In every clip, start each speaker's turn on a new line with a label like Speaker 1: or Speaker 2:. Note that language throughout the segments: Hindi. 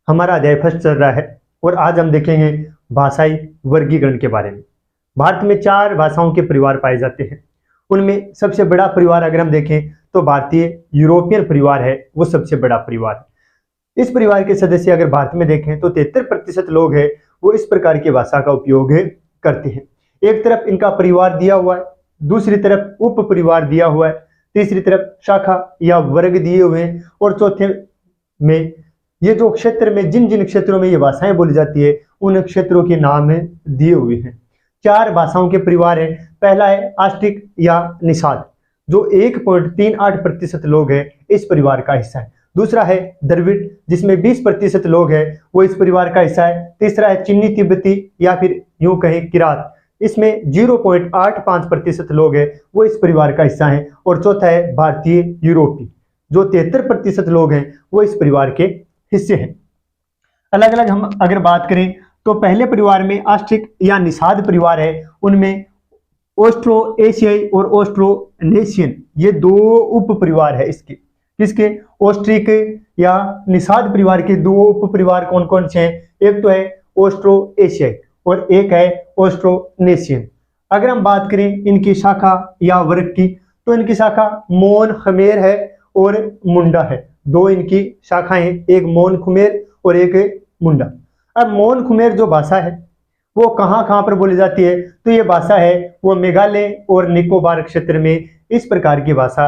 Speaker 1: हमारा अध्याय फर्स्ट चल रहा है और आज हम देखेंगे भाषाई वर्गीकरण के बारे में। भारत में 4 भाषाओं के परिवार पाए जाते हैं। उनमें सबसे बड़ा परिवार अगर हम देखें तो भारतीय यूरोपियन परिवार है, वो सबसे बड़ा परिवार है। इस परिवार के सदस्य अगर भारत में देखें तो 73% लोग हैं वो इस प्रकार की भाषा का उपयोग करते हैं। एक तरफ इनका परिवार दिया हुआ है, दूसरी तरफ उप परिवार दिया हुआ है, तीसरी तरफ शाखा या वर्ग दिए हुए हैं और चौथे में ये जो क्षेत्र में जिन जिन क्षेत्रों में ये भाषाएं बोली जाती है उन क्षेत्रों के नाम दिए हुए हैं। 4 भाषाओं के परिवार है। पहला है आस्ट्रिक या निषाद जो 1.38% लोग हैं इस परिवार का हिस्सा है। दूसरा है द्रविड़ जिसमें 20% लोग हैं वो इस परिवार का हिस्सा है। तीसरा है चिन्नी तिब्बती या फिर यूं कहें किरात, इसमें 0.85% लोग हैं वो इस परिवार का हिस्सा है। और चौथा है भारतीय यूरोपी जो 73% लोग हैं वो इस परिवार के हिस्से हैं। अलग अलग हम अगर बात करें तो पहले परिवार में आस्ट्रिक या निषाद परिवार है, उनमें ऑस्ट्रो एशियाई और ऑस्ट्रोनेशियन ये 2 उप परिवार है इसके। किसके? ऑस्ट्रिक या निषाद परिवार के 2 उप परिवार कौन कौन से हैं? एक तो है ऑस्ट्रो एशियाई और एक है ऑस्ट्रोनेशियन। अगर हम बात करें इनकी शाखा या वर्ग की तो इनकी शाखा मोन खमेर है और मुंडा है। 2 इनकी शाखाएं, एक मोन खुमेर और एक मुंडा। अब मोन खुमेर जो भाषा है वो कहाँ कहाँ पर बोली जाती है? तो ये भाषा है वो मेघालय और निकोबार क्षेत्र में इस प्रकार की भाषा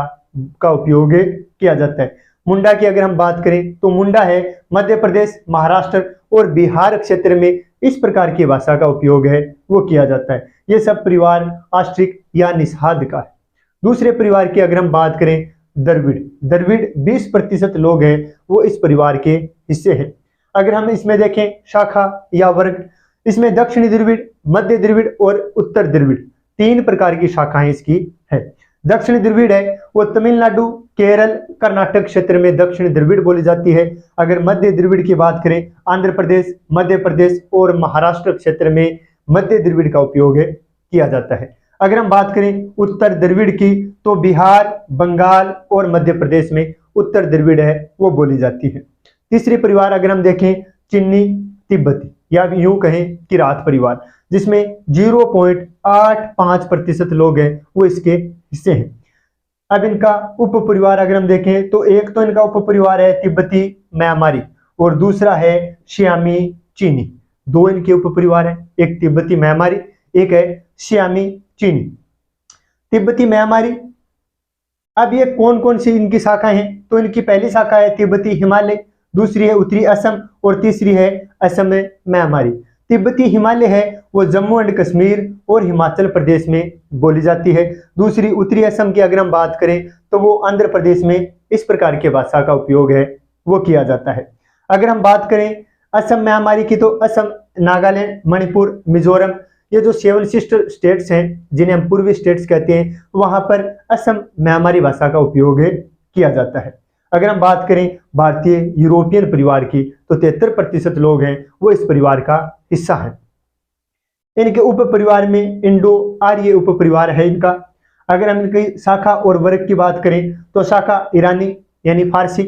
Speaker 1: का उपयोग किया जाता है। मुंडा की अगर हम बात करें तो मुंडा है मध्य प्रदेश, महाराष्ट्र और बिहार क्षेत्र में इस प्रकार की भाषा का उपयोग है वो किया जाता है। ये सब परिवार आस्ट्रिक या निषाद का है। दूसरे परिवार की अगर हम बात करें द्रविड़ 20% लोग हैं वो इस परिवार के हिस्से हैं। अगर हम इसमें देखें शाखा या वर्ग, इसमें दक्षिणी द्रविड़, मध्य द्रविड़ और उत्तर द्रविड़ 3 प्रकार की शाखाएं इसकी है। दक्षिणी द्रविड़ है वो तमिलनाडु, केरल, कर्नाटक क्षेत्र में दक्षिणी द्रविड़ बोली जाती है। अगर मध्य द्रविड़ की बात करें आंध्र प्रदेश, मध्य प्रदेश और महाराष्ट्र क्षेत्र में मध्य द्रविड़ का उपयोग किया जाता है। अगर हम बात करें उत्तर द्रविड़ की तो बिहार, बंगाल और मध्य प्रदेश में उत्तर द्रविड़ है वो बोली जाती है। तीसरी परिवार अगर हम देखें चिन्नी तिब्बती या यूं कहें किरात परिवार जिसमें 0.85% लोग हैं वो इसके हिस्से हैं। अब इनका उप परिवार अगर हम देखें तो एक तो इनका उप परिवार है तिब्बती म्यांमारी और दूसरा है सियामी चीनी। 2 इनके उप परिवार है, एक तिब्बती म्यांमारी, एक है सियामी चीनी। तिब्बती म्यांमारी, अब ये कौन कौन सी इनकी शाखाएं हैं? तो इनकी पहली शाखा है तिब्बती हिमालय, दूसरी है उत्तरी असम और तीसरी है असम म्यांमारी। तिब्बती हिमालय है वो जम्मू एंड कश्मीर और हिमाचल प्रदेश में बोली जाती है। दूसरी उत्तरी असम की अगर हम बात करें तो वो आंध्र प्रदेश में इस प्रकार की भाषा का उपयोग है वो किया जाता है। अगर हम बात करें असम म्यांमारी की तो असम, नागालैंड, मणिपुर, मिजोरम ये जो 7 सिस्टर स्टेट्स हैं जिन्हें हम पूर्वी स्टेट्स कहते हैं वहां पर असम म्यांमारी भाषा का उपयोग किया जाता है। अगर हम बात करें भारतीय यूरोपियन परिवार की तो 73% लोग हैं वो इस परिवार का हिस्सा है। इनके उप परिवार में इंडो आर्य उप परिवार है इनका। अगर हम इनकी शाखा और वर्ग की बात करें तो शाखा ईरानी यानी फारसी,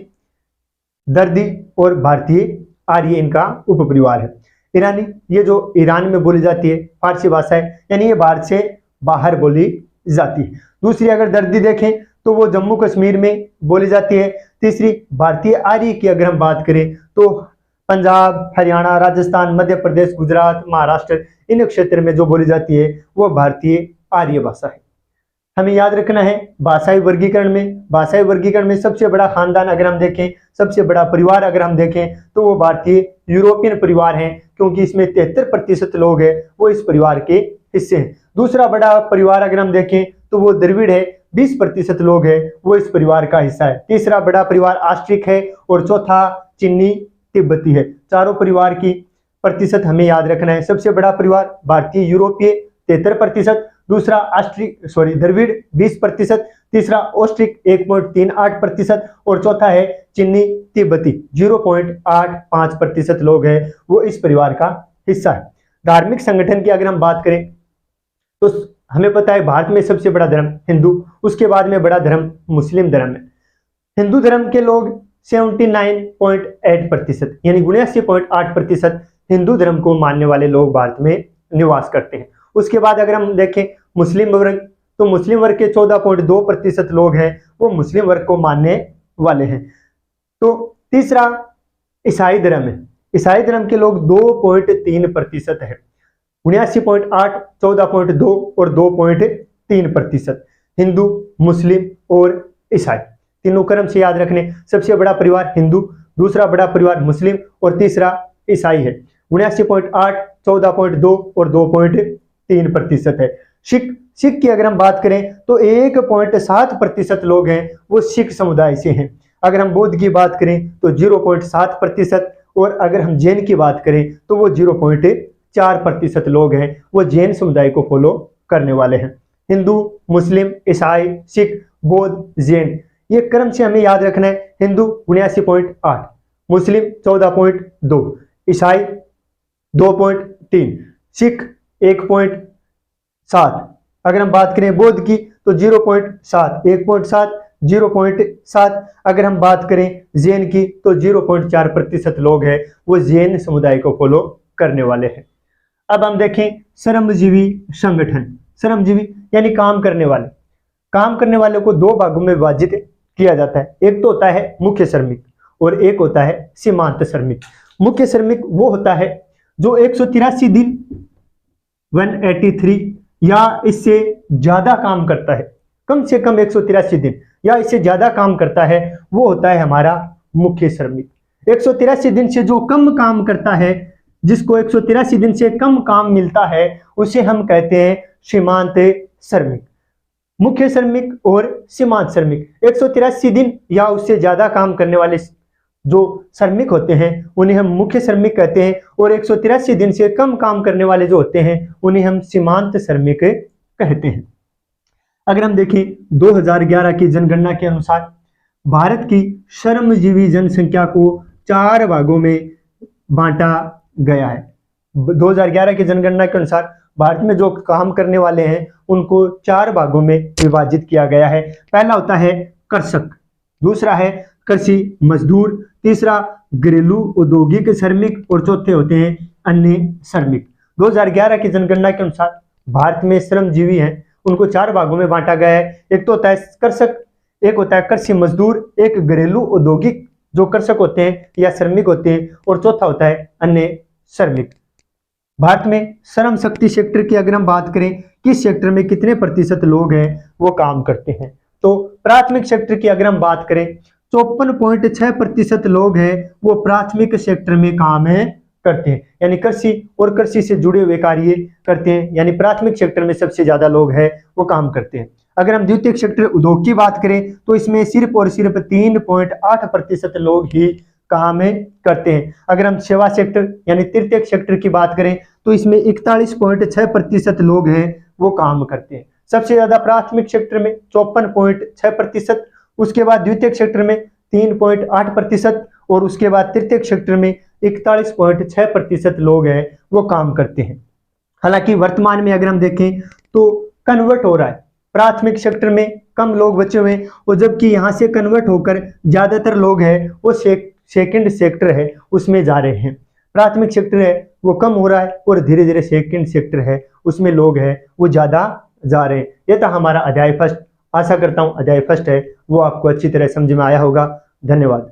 Speaker 1: दर्दी और भारतीय आर्य इनका उप परिवार है। ईरानी ये जो ईरान में बोली जाती है फारसी भाषा है यानी ये भारत से बाहर बोली जाती है। दूसरी अगर दर्दी देखें तो वो जम्मू कश्मीर में बोली जाती है। तीसरी भारतीय आर्य की अगर हम बात करें तो पंजाब, हरियाणा, राजस्थान, मध्य प्रदेश, गुजरात, महाराष्ट्र इन क्षेत्र में जो बोली जाती है वो भारतीय आर्य भाषा है। हमें याद रखना है भाषाई वर्गीकरण में सबसे बड़ा खानदान अगर हम देखें, सबसे बड़ा परिवार अगर हम देखें तो वो भारतीय यूरोपियन परिवार है क्योंकि इसमें 73% लोग हैं वो इस परिवार के हिस्से हैं। दूसरा बड़ा परिवार अगर हम देखें तो वो द्रविड़ है, 20% लोग हैं वो इस परिवार का हिस्सा है। तीसरा बड़ा परिवार आस्ट्रिक है और चौथा चिन्नी तिब्बती है। चारों परिवार की प्रतिशत हमें याद रखना है। सबसे बड़ा परिवार भारतीय यूरोपीय 73%, दूसरा द्रविड़ 20%, तीसरा ऑस्ट्रिक 1.38% और चौथा है चिन्नी तिब्बती 0.85% लोग हैं वो इस परिवार का हिस्सा है। धार्मिक संगठन की अगर हम बात करें तो हमें पता है भारत में सबसे बड़ा धर्म हिंदू, उसके बाद में बड़ा धर्म मुस्लिम धर्म है। हिंदू धर्म के लोग 79.8% यानी 79.8% हिंदू धर्म को मानने वाले लोग भारत में निवास करते हैं। उसके बाद अगर हम देखें मुस्लिम वर्ग, तो मुस्लिम वर्ग के 14.2% लोग हैं वो मुस्लिम वर्ग को मानने वाले हैं। तो तीसरा ईसाई धर्म है। ईसाई धर्म के लोग 2.3% है। 79.8, 14.2 और 2.3%। हिंदू, मुस्लिम और ईसाई तीनों क्रम से याद रखने। सबसे बड़ा परिवार हिंदू, दूसरा बड़ा परिवार मुस्लिम और तीसरा ईसाई है। 79.8, 14.2 और 2.3% है। सिख की अगर हम बात करें तो 1.7% लोग हैं वो सिख समुदाय से हैं। अगर हम बौद्ध की बात करें तो 0.7% और अगर हम जैन की बात करें तो वो 0.4% लोग हैं वो जैन समुदाय को फॉलो करने वाले हैं। हिंदू, मुस्लिम, ईसाई, सिख, बौद्ध, जैन, ये क्रम से हमें याद रखना है। हिंदू 79.8, मुस्लिम 14.2, ईसाई 2.3, सिख 1.7। अगर हम बात करें बौद्ध की तो 0.7, 1.7, 0.7। अगर हम बात करें जैन की तो 0.4% लोग हैं वो जैन समुदाय को फॉलो करने वाले हैं। अब हम देखें श्रमजीवी संगठन। श्रमजीवी यानी काम करने वाले। काम करने वालों को दो भागों में विभाजित किया जाता है। एक तो होता है मुख्य श्रमिक और एक होता है सीमांत श्रमिक। मुख्य श्रमिक वो होता है जो 183 दिन 183 या इससे ज्यादा काम करता है, कम से कम 183 दिन या इससे ज्यादा काम करता है, वो होता है हमारा मुख्य श्रमिक। 183 दिन से जो कम काम करता है, जिसको 183 दिन से कम काम मिलता है, उसे हम कहते हैं सीमांत श्रमिक। मुख्य श्रमिक और सीमांत श्रमिक 183 दिन या उससे ज्यादा काम करने वाले जो श्रमिक होते हैं उन्हें हम मुख्य श्रमिक कहते हैं और 183 दिन से कम काम करने वाले जो होते हैं उन्हें हम सीमांत श्रमिक कहते हैं। अगर हम देखें 2011 की जनगणना के अनुसार भारत की श्रमजीवी जनसंख्या को 4 भागों में बांटा गया है। 2011 की जनगणना के अनुसार भारत में जो काम करने वाले हैं उनको 4 भागों में विभाजित किया गया है। पहला होता है कृषक, दूसरा है कृषि मजदूर, तीसरा घरेलू औद्योगिक श्रमिक और चौथे होते हैं अन्य श्रमिक। 2011 की जनगणना के अनुसार भारत में श्रमजीवी हैं उनको 4 भागों में बांटा गया है। एक तो होता है कृषक, एक होता है कृषि मजदूर, एक घरेलू औद्योगिक जो कृषक होते हैं या श्रमिक होते हैं और चौथा होता है अन्य श्रमिक। भारत में श्रम शक्ति सेक्टर की अगर हम बात करें किस सेक्टर में कितने प्रतिशत लोग हैं वो काम करते हैं, तो प्राथमिक सेक्टर की अगर हम बात करें 54.6% लोग हैं वो प्राथमिक सेक्टर में काम करते हैं, यानी कृषि और कृषि से जुड़े हुए कार्य करते हैं, यानी प्राथमिक सेक्टर में सबसे ज्यादा लोग हैं वो काम करते हैं। अगर हम द्वितीयक सेक्टर उद्योग की बात करें तो इसमें सिर्फ और सिर्फ 3.8% लोग ही काम करते हैं। अगर हम सेवा सेक्टर यानी तृतीयक सेक्टर की बात करें तो इसमें 41.6% लोग हैं वो काम करते हैं। सबसे ज्यादा प्राथमिक सेक्टर में 54.6%, उसके बाद द्वितीयक सेक्टर में 3.8% और उसके बाद तृतीयक सेक्टर में 41.6% लोग हैं वो काम करते हैं। हालांकि वर्तमान में अगर हम देखें तो कन्वर्ट हो रहा है, प्राथमिक सेक्टर में कम लोग बचे हुए हैं और जबकि यहाँ से कन्वर्ट होकर ज्यादातर लोग हैं वो सेकंड सेक्टर है उसमें जा रहे हैं। प्राथमिक सेक्टर है वो कम हो रहा है और धीरे धीरे सेकंड सेक्टर है उसमें लोग हैं वो ज्यादा जा रहे हैं। यह था हमारा अध्याय फर्स्ट। आशा करता हूं अध्याय फर्स्ट है वो आपको अच्छी तरह समझ में आया होगा। धन्यवाद।